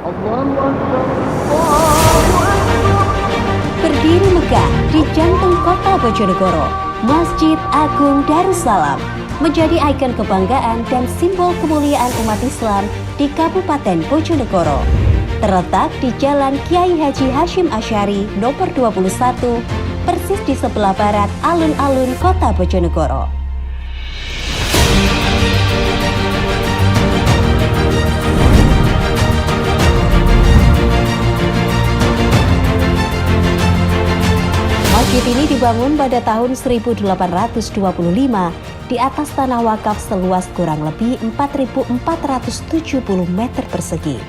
Allahu Akbar, Allahu Akbar. Berdiri megah di jantung kota Bojonegoro, Masjid Agung Darussalam menjadi ikon kebanggaan dan simbol kemuliaan umat Islam di Kabupaten Bojonegoro. Terletak di Jalan Kiai Haji Hashim Asy'ari nomor 21, persis di sebelah barat alun-alun kota Bojonegoro. Masjid ini dibangun pada tahun 1825 di atas tanah wakaf seluas kurang lebih 4.470 meter persegi.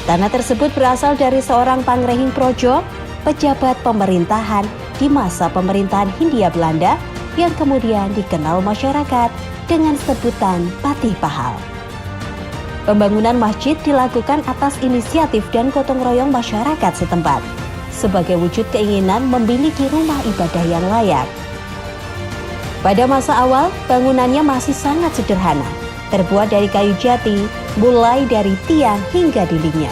Tanah tersebut berasal dari seorang pangrehing projo, pejabat pemerintahan di masa pemerintahan Hindia Belanda yang kemudian dikenal masyarakat dengan sebutan Patih Pahal. Pembangunan masjid dilakukan atas inisiatif dan gotong royong masyarakat setempat, sebagai wujud keinginan memiliki rumah ibadah yang layak. Pada masa awal, bangunannya masih sangat sederhana, terbuat dari kayu jati, mulai dari tiang hingga dindingnya.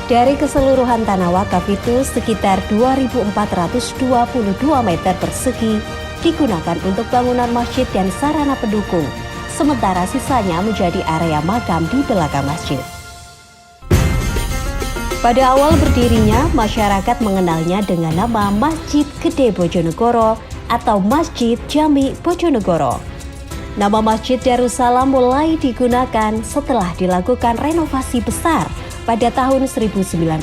Dari keseluruhan tanah wakaf itu, sekitar 2.422 meter persegi digunakan untuk bangunan masjid dan sarana pendukung, sementara sisanya menjadi area makam di belakang masjid. Pada awal berdirinya, masyarakat mengenalnya dengan nama Masjid Gede Bojonegoro atau Masjid Jami Bojonegoro. Nama Masjid Darussalam mulai digunakan setelah dilakukan renovasi besar pada tahun 1980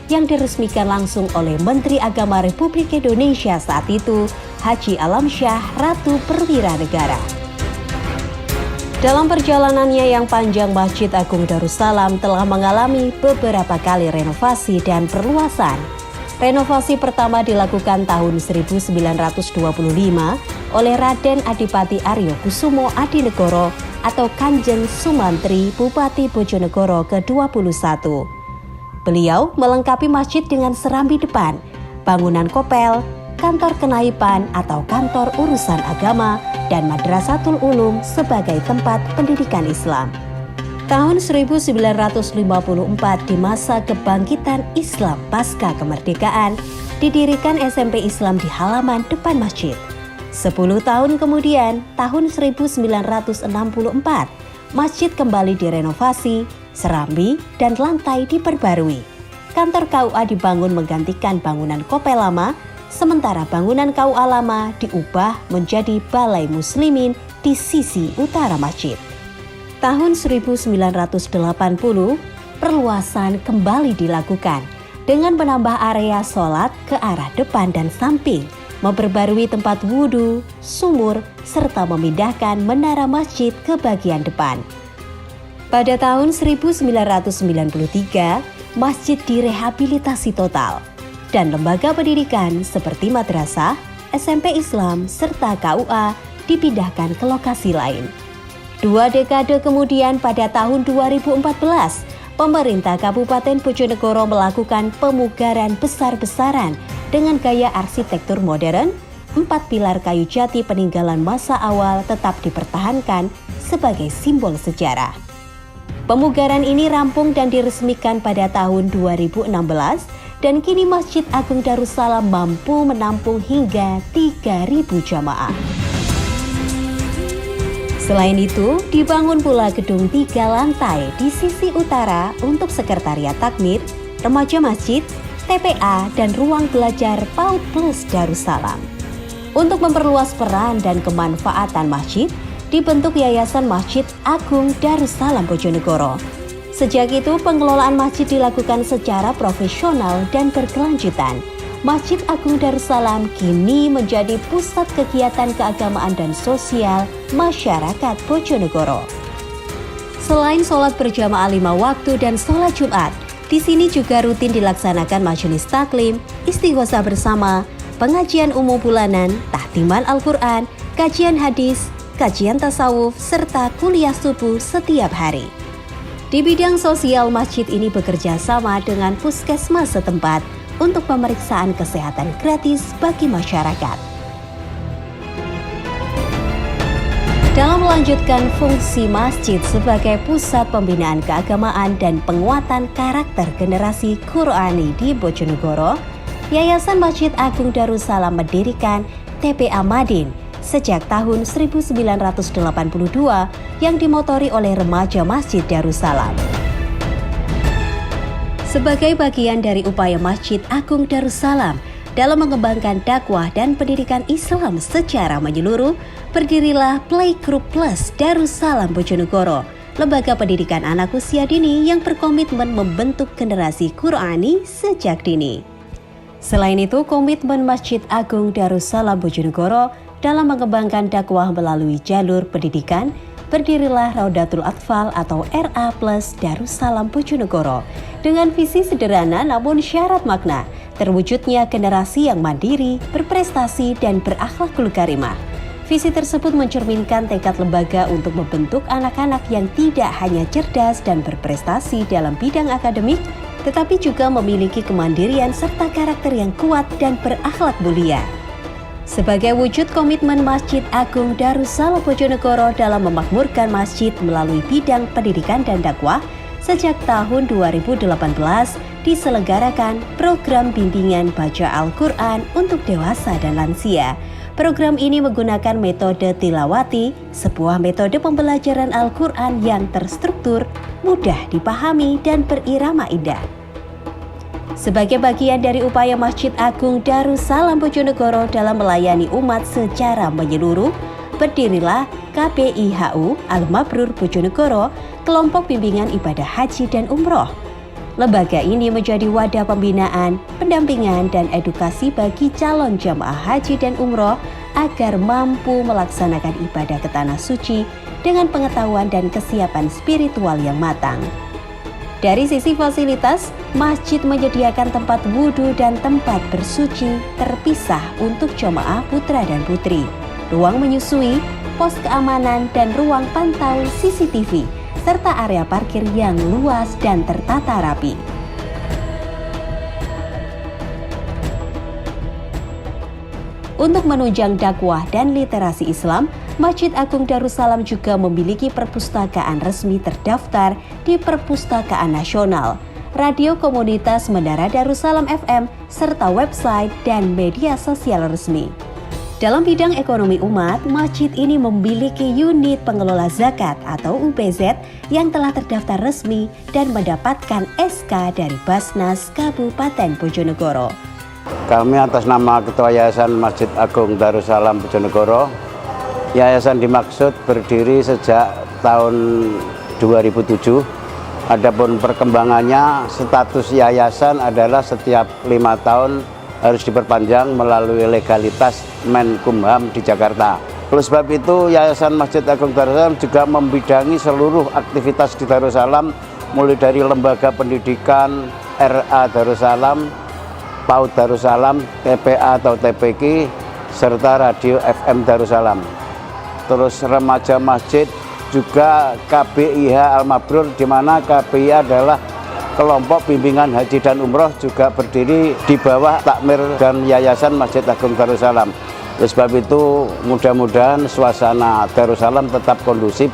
yang diresmikan langsung oleh Menteri Agama Republik Indonesia saat itu, Haji Alamsyah Ratu Perwira Negara. Dalam perjalanannya yang panjang, Masjid Agung Darussalam telah mengalami beberapa kali renovasi dan perluasan. Renovasi pertama dilakukan tahun 1925 oleh Raden Adipati Aryo Kusumo Adinegoro atau Kanjeng Sumantri Bupati Bojonegoro ke-21. Beliau melengkapi masjid dengan serambi depan, bangunan kopel, kantor kenaipan atau kantor urusan agama, dan Madrasatul Ulum sebagai tempat pendidikan Islam. Tahun 1954 di masa kebangkitan Islam pasca kemerdekaan, didirikan SMP Islam di halaman depan masjid. 10 tahun kemudian, tahun 1964, masjid kembali direnovasi, serambi dan lantai diperbarui. Kantor KUA dibangun menggantikan bangunan kopel lama, sementara bangunan KUA lama diubah menjadi Balai Muslimin di sisi utara masjid. Tahun 1980, perluasan kembali dilakukan dengan menambah area sholat ke arah depan dan samping, memperbarui tempat wudhu, sumur, serta memindahkan menara masjid ke bagian depan. Pada tahun 1993, masjid direhabilitasi total, dan lembaga pendidikan seperti madrasah, SMP Islam, serta KUA dipindahkan ke lokasi lain. 2 dekade kemudian pada tahun 2014, pemerintah Kabupaten Bojonegoro melakukan pemugaran besar-besaran dengan gaya arsitektur modern. 4 pilar kayu jati peninggalan masa awal tetap dipertahankan sebagai simbol sejarah. Pemugaran ini rampung dan diresmikan pada tahun 2016, dan kini Masjid Agung Darussalam mampu menampung hingga 3.000 jamaah. Selain itu, dibangun pula gedung 3 lantai di sisi utara untuk sekretariat takmir, remaja masjid, TPA, dan ruang belajar PAUD Plus Darussalam. Untuk memperluas peran dan kemanfaatan masjid, dibentuk Yayasan Masjid Agung Darussalam Bojonegoro. Sejak itu, pengelolaan masjid dilakukan secara profesional dan berkelanjutan. Masjid Agung Darussalam kini menjadi pusat kegiatan keagamaan dan sosial masyarakat Bojonegoro. Selain sholat berjamaah 5 waktu dan sholat Jumat, di sini juga rutin dilaksanakan majelis taklim, istighosah bersama, pengajian umum bulanan, tahtiman Al-Quran, kajian hadis, kajian tasawuf, serta kuliah subuh setiap hari. Di bidang sosial, masjid ini bekerja sama dengan puskesmas setempat untuk pemeriksaan kesehatan gratis bagi masyarakat. Dalam melanjutkan fungsi masjid sebagai pusat pembinaan keagamaan dan penguatan karakter generasi Qur'ani di Bojonegoro, Yayasan Masjid Agung Darussalam mendirikan TPA Madin sejak tahun 1982 yang dimotori oleh remaja Masjid Darussalam. Sebagai bagian dari upaya Masjid Agung Darussalam dalam mengembangkan dakwah dan pendidikan Islam secara menyeluruh, berdirilah Playgroup Plus Darussalam Bojonegoro, lembaga pendidikan anak usia dini yang berkomitmen membentuk generasi Qur'ani sejak dini. Selain itu, komitmen Masjid Agung Darussalam Bojonegoro dalam mengembangkan dakwah melalui jalur pendidikan, berdirilah Raudatul Atfal atau RA Plus Darussalam Bojonegoro dengan visi sederhana namun syarat makna, terwujudnya generasi yang mandiri, berprestasi, dan berakhlakul karimah. Visi tersebut mencerminkan tekad lembaga untuk membentuk anak-anak yang tidak hanya cerdas dan berprestasi dalam bidang akademik, tetapi juga memiliki kemandirian serta karakter yang kuat dan berakhlak mulia. Sebagai wujud komitmen Masjid Agung Darussalam Bojonegoro dalam memakmurkan masjid melalui bidang pendidikan dan dakwah, sejak tahun 2018 diselenggarakan program bimbingan baca Al-Quran untuk dewasa dan lansia. Program ini menggunakan metode tilawati, sebuah metode pembelajaran Al-Quran yang terstruktur, mudah dipahami, dan berirama indah. Sebagai bagian dari upaya Masjid Agung Darussalam Bojonegoro dalam melayani umat secara menyeluruh, berdirilah KBIHU Al-Mabrur Bojonegoro, kelompok bimbingan ibadah haji dan umroh. Lembaga ini menjadi wadah pembinaan, pendampingan, dan edukasi bagi calon jamaah haji dan umroh agar mampu melaksanakan ibadah ke tanah suci dengan pengetahuan dan kesiapan spiritual yang matang. Dari sisi fasilitas, masjid menyediakan tempat wudhu dan tempat bersuci terpisah untuk jamaah putra dan putri, ruang menyusui, pos keamanan, dan ruang pantau CCTV, serta area parkir yang luas dan tertata rapi. Untuk menunjang dakwah dan literasi Islam, Masjid Agung Darussalam juga memiliki perpustakaan resmi terdaftar di Perpustakaan Nasional, radio komunitas Menara Darussalam FM, serta website dan media sosial resmi. Dalam bidang ekonomi umat, masjid ini memiliki unit pengelola zakat atau UPZ yang telah terdaftar resmi dan mendapatkan SK dari Basnas Kabupaten Bojonegoro. Kami atas nama Ketua Yayasan Masjid Agung Darussalam Bojonegoro, yayasan dimaksud berdiri sejak tahun 2007. Adapun perkembangannya, status yayasan adalah setiap 5 tahun harus diperpanjang melalui legalitas Menkumham di Jakarta. Oleh sebab itu, Yayasan Masjid Agung Darussalam juga membidangi seluruh aktivitas di Darussalam, mulai dari lembaga pendidikan RA Darussalam, PAUD Darussalam, TPA atau TPQ, serta radio FM Darussalam. Terus remaja masjid juga KBIH Al-Mabrur, di mana KBIH adalah kelompok bimbingan haji dan umroh, juga berdiri di bawah takmir dan Yayasan Masjid Agung Darussalam. Oleh sebab itu, mudah-mudahan suasana Darussalam tetap kondusif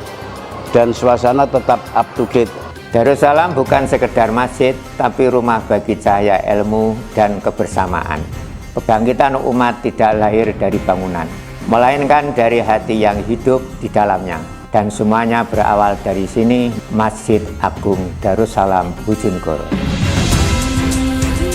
dan suasana tetap up to date. Darussalam bukan sekedar masjid, tapi rumah bagi cahaya ilmu dan kebersamaan. Kebangkitan umat tidak lahir dari bangunan, melainkan dari hati yang hidup di dalamnya. Dan semuanya berawal dari sini, Masjid Agung Darussalam Bojonegoro.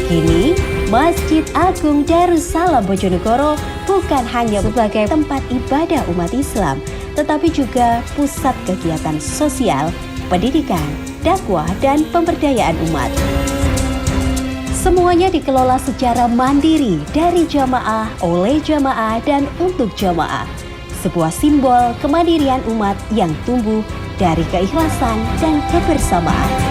Kini, Masjid Agung Darussalam Bojonegoro bukan hanya sebagai tempat ibadah umat Islam, tetapi juga pusat kegiatan sosial, pendidikan, dakwah, dan pemberdayaan umat. Semuanya dikelola secara mandiri dari jamaah, oleh jamaah, dan untuk jamaah. Sebuah simbol kemandirian umat yang tumbuh dari keikhlasan dan kebersamaan.